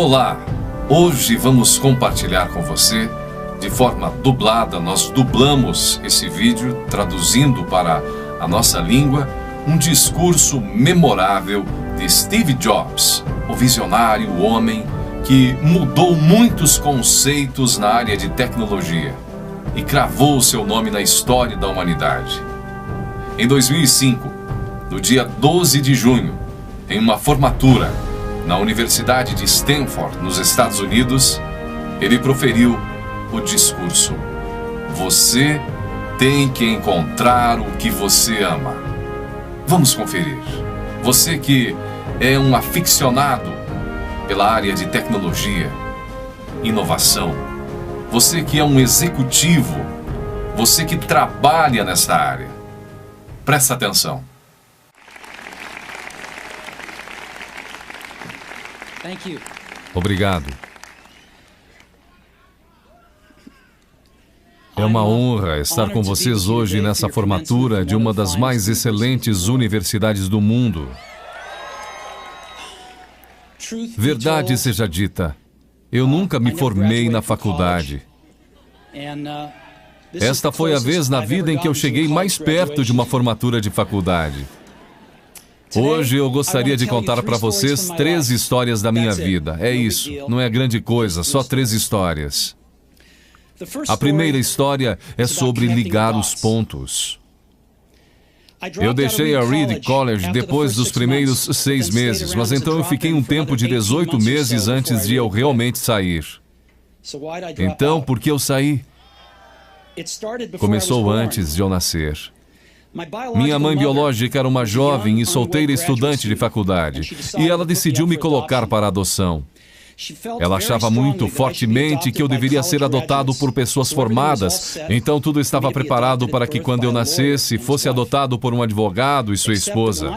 Olá! Hoje vamos compartilhar com você, de forma dublada, nós dublamos esse vídeo, traduzindo para a nossa língua, um discurso memorável de Steve Jobs, o visionário, o homem que mudou muitos conceitos na área de tecnologia e cravou seu nome na história da humanidade. Em 2005, no dia 12 de junho, em uma formatura na Universidade de Stanford, nos Estados Unidos, ele proferiu o discurso: "Você tem que encontrar o que você ama." Vamos conferir. Você que é um aficionado pela área de tecnologia, inovação, você que é um executivo, você que trabalha nessa área, presta atenção. Obrigado. É uma honra estar com vocês hoje nessa formatura de uma das mais excelentes universidades do mundo. Verdade seja dita, eu nunca me formei na faculdade. Esta foi a vez na vida em que eu cheguei mais perto de uma formatura de faculdade. Hoje eu gostaria de contar para vocês 3 histórias da minha vida. É isso, não é grande coisa, só 3 histórias. A primeira história é sobre ligar os pontos. Eu deixei a Reed College depois dos primeiros 6 meses, mas então eu fiquei um tempo de 18 meses antes de eu realmente sair. Então, por que eu saí? Começou antes de eu nascer. Minha mãe biológica era uma jovem e solteira estudante de faculdade, e ela decidiu me colocar para adoção. Ela achava muito fortemente que eu deveria ser adotado por pessoas formadas, então tudo estava preparado para que quando eu nascesse, fosse adotado por um advogado e sua esposa.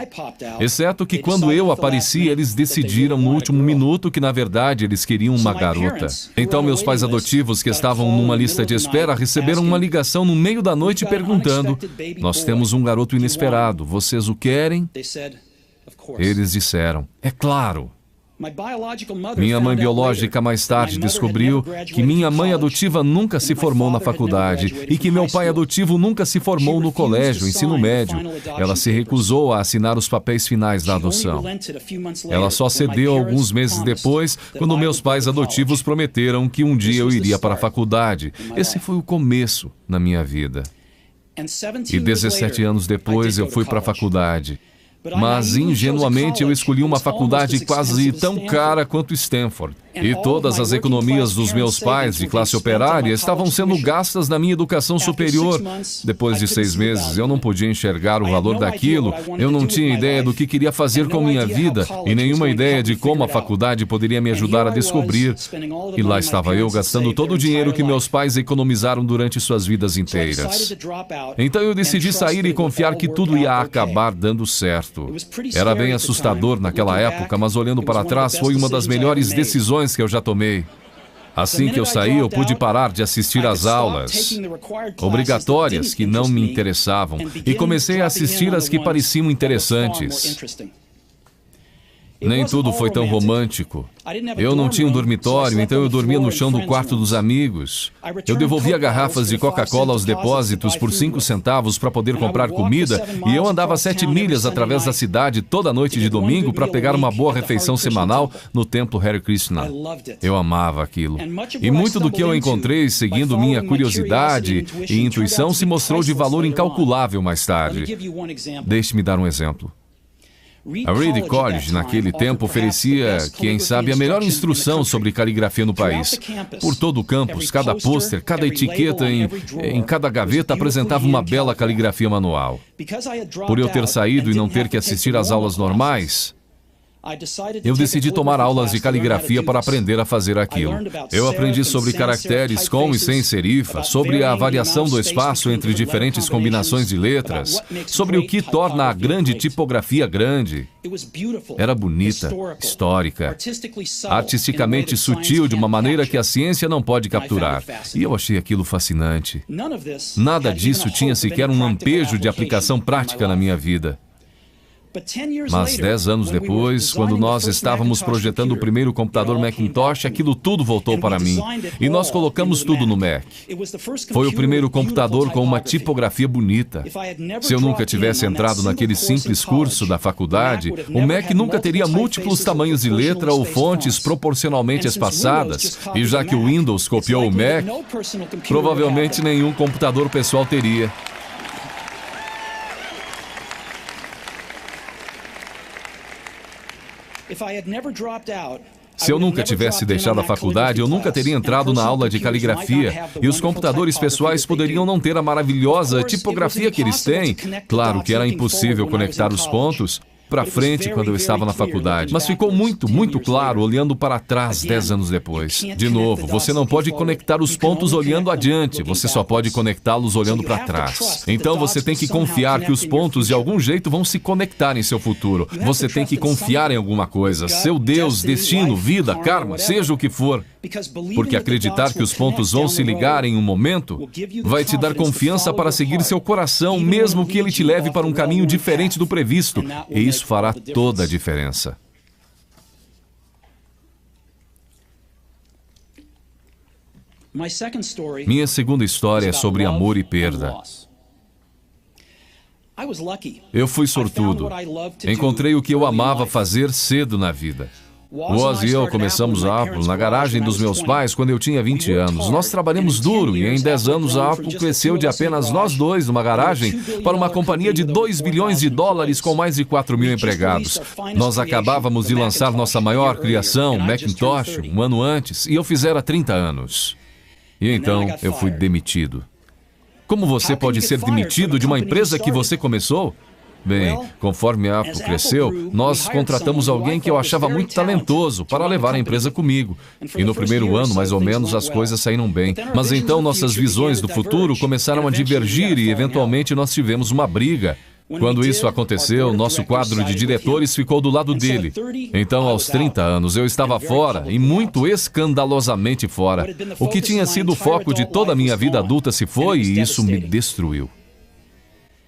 Exceto que quando eu apareci, eles decidiram no último minuto que na verdade eles queriam uma garota. Então meus pais adotivos, que estavam numa lista de espera, receberam uma ligação no meio da noite perguntando: "Nós temos um garoto inesperado, vocês o querem?" Eles disseram: "É claro." Minha mãe biológica mais tarde descobriu que minha mãe adotiva nunca se formou na faculdade e que meu pai adotivo nunca se formou no colégio, ensino médio. Ela se recusou a assinar os papéis finais da adoção. Ela só cedeu alguns meses depois, quando meus pais adotivos prometeram que um dia eu iria para a faculdade. Esse foi o começo na minha vida. E 17 anos depois eu fui para a faculdade. Mas, ingenuamente, eu escolhi uma faculdade quase tão cara quanto Stanford. E todas as economias dos meus pais de classe operária estavam sendo gastas na minha educação superior. Depois de 6 meses, eu não podia enxergar o valor daquilo, eu não tinha ideia do que queria fazer com minha vida e nenhuma ideia de como a faculdade poderia me ajudar a descobrir. E lá estava eu gastando todo o dinheiro que meus pais economizaram durante suas vidas inteiras. Então eu decidi sair e confiar que tudo ia acabar dando certo. Era bem assustador naquela época, mas olhando para trás, foi uma das melhores decisões que eu já tomei. Assim que eu saí, eu pude parar de assistir às aulas obrigatórias que não me interessavam e comecei a assistir as que pareciam interessantes. Nem tudo foi tão romântico. Eu não tinha um dormitório, então eu dormia no chão do quarto dos amigos. Eu devolvia garrafas de Coca-Cola aos depósitos por 5 centavos para poder comprar comida, e eu andava 7 milhas através da cidade toda noite de domingo para pegar uma boa refeição semanal no templo Hare Krishna. Eu amava aquilo. E muito do que eu encontrei seguindo minha curiosidade e intuição se mostrou de valor incalculável mais tarde. Deixe-me dar um exemplo. A Reed College, naquele tempo, oferecia, quem sabe, a melhor instrução sobre caligrafia no país. Por todo o campus, cada pôster, cada etiqueta em cada gaveta apresentava uma bela caligrafia manual. Por eu ter saído e não ter que assistir às aulas normais, eu decidi tomar aulas de caligrafia para aprender a fazer aquilo. Eu aprendi sobre caracteres com e sem serifa, sobre a variação do espaço entre diferentes combinações de letras, sobre o que torna a grande tipografia grande. Era bonita, histórica, artisticamente sutil de uma maneira que a ciência não pode capturar. E eu achei aquilo fascinante. Nada disso tinha sequer um lampejo de aplicação prática na minha vida. Mas 10 anos depois, quando nós estávamos projetando o primeiro computador Macintosh, aquilo tudo voltou para mim. E nós colocamos tudo no Mac. Foi o primeiro computador com uma tipografia bonita. Se eu nunca tivesse entrado naquele simples curso da faculdade, o Mac nunca teria múltiplos tamanhos de letra ou fontes proporcionalmente espaçadas. E já que o Windows copiou o Mac, provavelmente nenhum computador pessoal teria. Se eu nunca tivesse deixado a faculdade, eu nunca teria entrado na aula de caligrafia e os computadores pessoais poderiam não ter a maravilhosa tipografia que eles têm. Claro que era impossível conectar os pontos para frente quando eu estava na faculdade, mas ficou muito claro olhando para trás 10 anos depois. De novo, você não pode conectar os pontos olhando adiante, você só pode conectá-los olhando para trás. Então você tem que confiar que os pontos de algum jeito vão se conectar em seu futuro. Você tem que confiar em alguma coisa, seu Deus, destino, vida, karma, seja o que for. Porque acreditar que os pontos vão se ligar em um momento vai te dar confiança para seguir seu coração, mesmo que ele te leve para um caminho diferente do previsto. E isso fará toda a diferença. Minha segunda história é sobre amor e perda. Eu fui sortudo. Encontrei o que eu amava fazer cedo na vida. Woz e eu começamos a Apple na garagem dos meus pais quando eu tinha 20 anos. Nós trabalhamos duro e em 10 anos a Apple cresceu de apenas nós dois numa garagem para uma companhia de $2 bilhões com mais de 4 mil empregados. Nós acabávamos de lançar nossa maior criação, Macintosh, um ano antes, e eu fizera 30 anos. E então eu fui demitido. Como você pode ser demitido de uma empresa que você começou? Bem, conforme a Apple cresceu, nós contratamos alguém que eu achava muito talentoso para levar a empresa comigo. E no primeiro ano, mais ou menos, as coisas saíram bem. Mas então nossas visões do futuro começaram a divergir e, eventualmente, nós tivemos uma briga. Quando isso aconteceu, nosso quadro de diretores ficou do lado dele. Então, aos 30 anos, eu estava fora, e muito escandalosamente fora. O que tinha sido o foco de toda a minha vida adulta se foi, e isso me destruiu.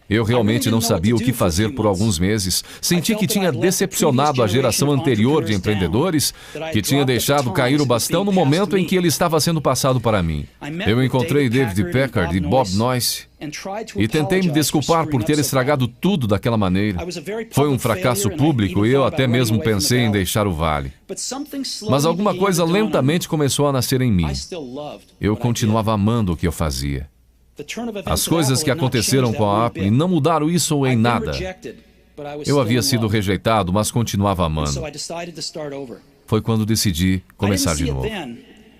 Eu realmente não sabia o que fazer por alguns meses. Senti que tinha decepcionado a geração anterior de empreendedores, que tinha deixado cair o bastão no momento em que ele estava sendo passado para mim. Eu encontrei David Packard e Bob Noyce e tentei me desculpar por ter estragado tudo daquela maneira. Foi um fracasso público e eu até mesmo pensei em deixar o vale. Mas alguma coisa lentamente começou a nascer em mim. Eu continuava amando o que eu fazia. As coisas que aconteceram com a Apple não mudaram isso em nada. Eu havia sido rejeitado, mas continuava amando. Foi quando decidi começar de novo.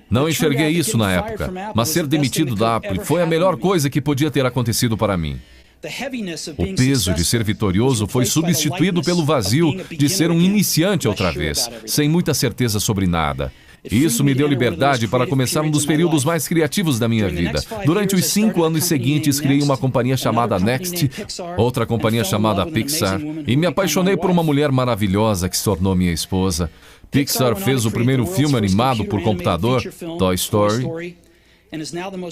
Não enxerguei isso na época, mas ser demitido da Apple foi a melhor coisa que podia ter acontecido para mim. O peso de ser vitorioso foi substituído pelo vazio de ser um iniciante outra vez, sem muita certeza sobre nada. E isso me deu liberdade para começar um dos períodos mais criativos da minha vida. Durante os 5 anos seguintes, criei uma companhia chamada Next, outra companhia chamada Pixar, e me apaixonei por uma mulher maravilhosa que se tornou minha esposa. Pixar fez o primeiro filme animado por computador, Toy Story,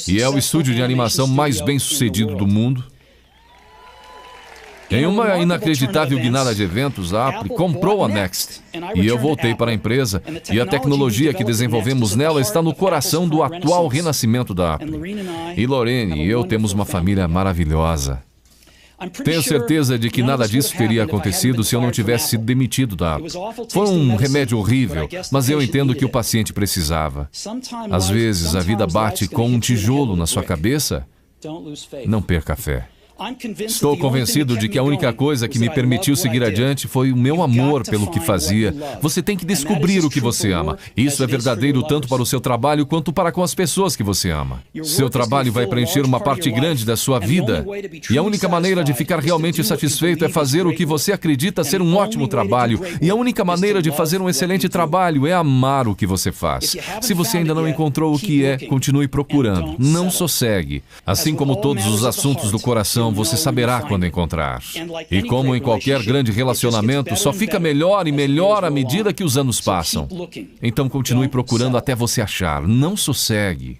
e é o estúdio de animação mais bem-sucedido do mundo. Em uma inacreditável guinada de eventos, a Apple comprou a Next. E eu voltei para a empresa, e a tecnologia que desenvolvemos nela está no coração do atual renascimento da Apple. E Lorraine e eu temos uma família maravilhosa. Tenho certeza de que nada disso teria acontecido se eu não tivesse sido demitido da Apple. Foi um remédio horrível, mas eu entendo que o paciente precisava. Às vezes a vida bate com um tijolo na sua cabeça. Não perca a fé. Estou convencido de que a única coisa que me permitiu seguir adiante foi o meu amor pelo que fazia. Você tem que descobrir o que você ama. Isso é verdadeiro tanto para o seu trabalho quanto para com as pessoas que você ama. Seu trabalho vai preencher uma parte grande da sua vida. E a única maneira de ficar realmente satisfeito é fazer o que você acredita ser um ótimo trabalho. E a única maneira de fazer um excelente trabalho é amar o que você faz. Se você ainda não encontrou o que é, continue procurando. Não sossegue. Assim como todos os assuntos do coração, você saberá quando encontrar. E como em qualquer grande relacionamento, só fica melhor e melhor à medida que os anos passam. Então continue procurando até você achar. Não sossegue.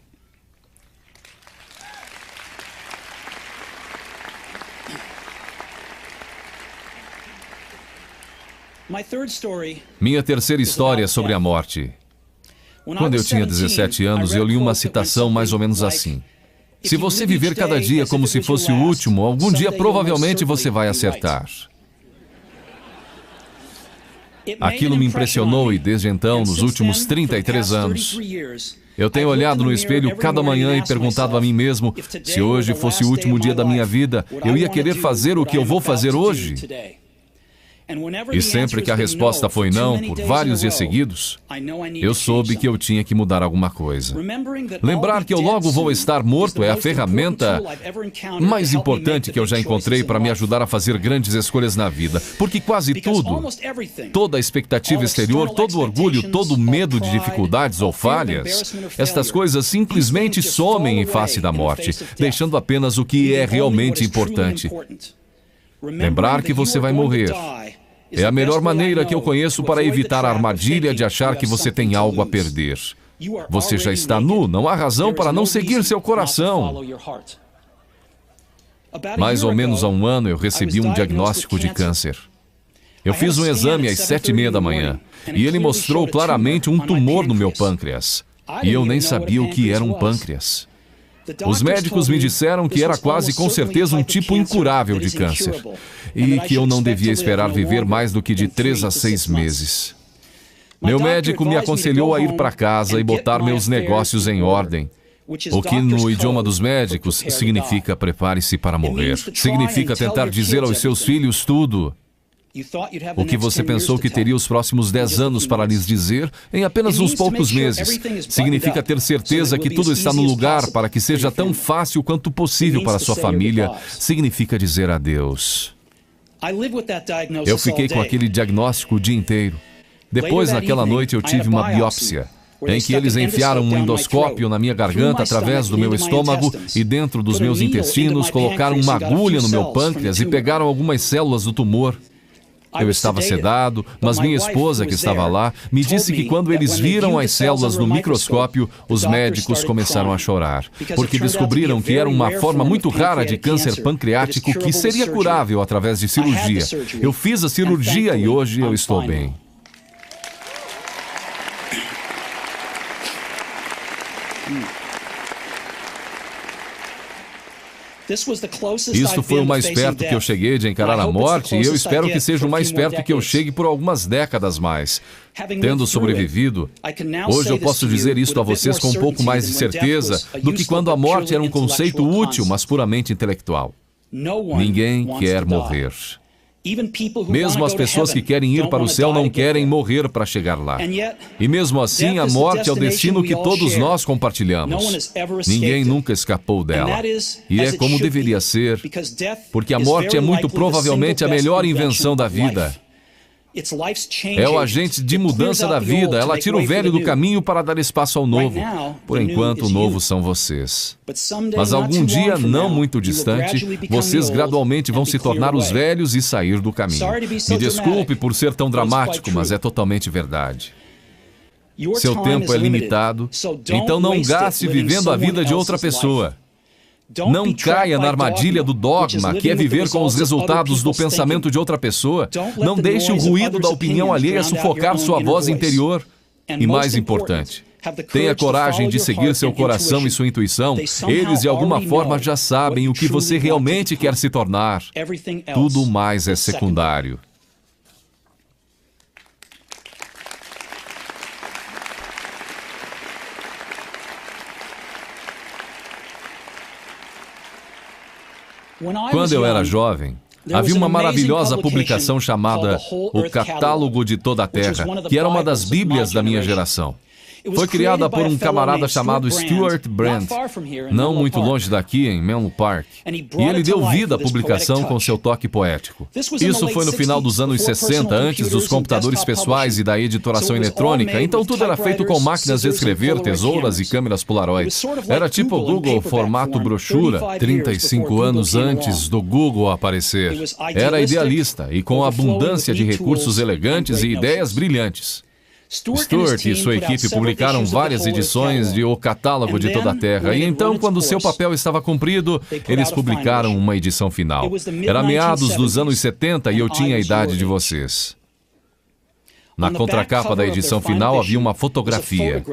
Minha terceira história é sobre a morte. Quando eu tinha 17 anos, eu li uma citação mais ou menos assim: se você viver cada dia como se fosse o último, algum dia provavelmente você vai acertar. Aquilo me impressionou e desde então, nos últimos 33 anos, eu tenho olhado no espelho cada manhã e perguntado a mim mesmo, se hoje fosse o último dia da minha vida, eu ia querer fazer o que eu vou fazer hoje? E sempre que a resposta foi não, por vários dias seguidos, eu soube que eu tinha que mudar alguma coisa. Lembrar que eu logo vou estar morto é a ferramenta mais importante que eu já encontrei para me ajudar a fazer grandes escolhas na vida. Porque quase tudo, toda a expectativa exterior, todo o orgulho, todo o medo de dificuldades ou falhas, estas coisas simplesmente somem em face da morte, deixando apenas o que é realmente importante. Lembrar que você vai morrer é a melhor maneira que eu conheço para evitar a armadilha de achar que você tem algo a perder. Você já está nu, não há razão para não seguir seu coração. Mais ou menos há um ano eu recebi um diagnóstico de câncer. Eu fiz um exame às 7h30 da manhã e ele mostrou claramente um tumor no meu pâncreas. E eu nem sabia o que era um pâncreas. Os médicos me disseram que era quase com certeza um tipo incurável de câncer e que eu não devia esperar viver mais do que de 3 a 6 meses. Meu médico me aconselhou a ir para casa e botar meus negócios em ordem, o que no idioma dos médicos significa prepare-se para morrer. Significa tentar dizer aos seus filhos tudo o que você pensou que teria os próximos 10 anos para lhes dizer em apenas uns poucos meses. Significa ter certeza que tudo está no lugar para que seja tão fácil quanto possível para sua família. Significa dizer adeus. Eu fiquei com aquele diagnóstico o dia inteiro. Depois, naquela noite, eu tive uma biópsia, em que eles enfiaram um endoscópio na minha garganta através do meu estômago e dentro dos meus intestinos colocaram uma agulha no meu pâncreas e pegaram algumas células do tumor. Eu estava sedado, mas minha esposa, que estava lá, me disse que quando eles viram as células no microscópio, os médicos começaram a chorar, porque descobriram que era uma forma muito rara de câncer pancreático que seria curável através de cirurgia. Eu fiz a cirurgia e hoje eu estou bem. Isto foi o mais perto que eu cheguei de encarar a morte e eu espero que seja o mais perto que eu chegue por algumas décadas mais. Tendo sobrevivido, hoje eu posso dizer isto a vocês com um pouco mais de certeza do que quando a morte era um conceito útil, mas puramente intelectual. Ninguém quer morrer. Mesmo as pessoas que querem ir para o céu não querem morrer para chegar lá. E mesmo assim, a morte é o destino que todos nós compartilhamos. Ninguém nunca escapou dela. E é como deveria ser, porque a morte é muito provavelmente a melhor invenção da vida. É o agente de mudança da vida. Ela tira o velho do caminho para dar espaço ao novo. Por enquanto, o novo são vocês. Mas algum dia, não muito distante, vocês gradualmente vão se tornar os velhos e sair do caminho. Me desculpe por ser tão dramático, mas é totalmente verdade. Seu tempo é limitado, então não gaste vivendo a vida de outra pessoa. Não caia na armadilha do dogma, que é viver com os resultados do pensamento de outra pessoa. Não deixe o ruído da opinião alheia sufocar sua voz interior. E mais importante, tenha coragem de seguir seu coração e sua intuição. Eles, de alguma forma, já sabem o que você realmente quer se tornar. Tudo mais é secundário. Quando eu era jovem, havia uma maravilhosa publicação chamada O Catálogo de Toda a Terra, que era uma das bíblias da minha geração. Foi criada por um camarada chamado Stuart Brand, não muito longe daqui, em Menlo Park. E ele deu vida à publicação com seu toque poético. Isso foi no final dos anos 60, antes dos computadores pessoais e da editoração eletrônica, então tudo era feito com máquinas de escrever, tesouras e câmeras Polaroid. Era tipo o Google formato brochura, 35 anos antes do Google aparecer. Era idealista e com abundância de recursos elegantes e ideias brilhantes. Stuart e sua equipe publicaram várias edições de O Catálogo de Toda a Terra, e então, quando seu papel estava cumprido, eles publicaram uma edição final. Era meados dos anos 70 e eu tinha a idade de vocês. Na contracapa da edição final havia uma fotografia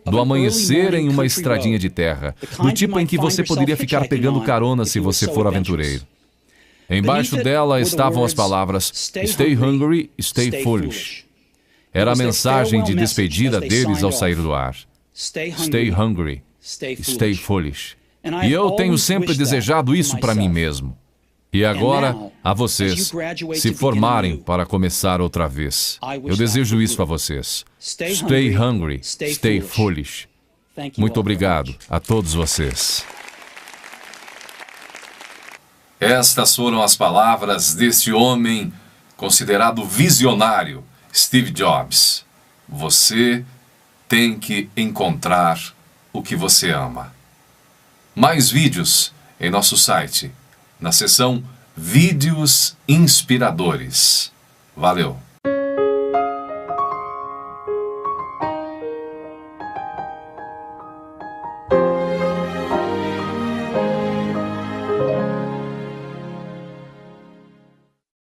do amanhecer em uma estradinha de terra, do tipo em que você poderia ficar pegando carona se você for aventureiro. Embaixo dela estavam as palavras Stay Hungry, Stay Foolish. Era a mensagem de despedida deles ao sair do ar. Stay Hungry, Stay Foolish. E eu tenho sempre desejado isso para mim mesmo. E agora, a vocês, se formarem para começar outra vez. Eu desejo isso a vocês. Stay hungry, stay foolish. Muito obrigado a todos vocês. Estas foram as palavras deste homem considerado visionário, Steve Jobs. Você tem que encontrar o que você ama. Mais vídeos em nosso site, na seção Vídeos Inspiradores. Valeu!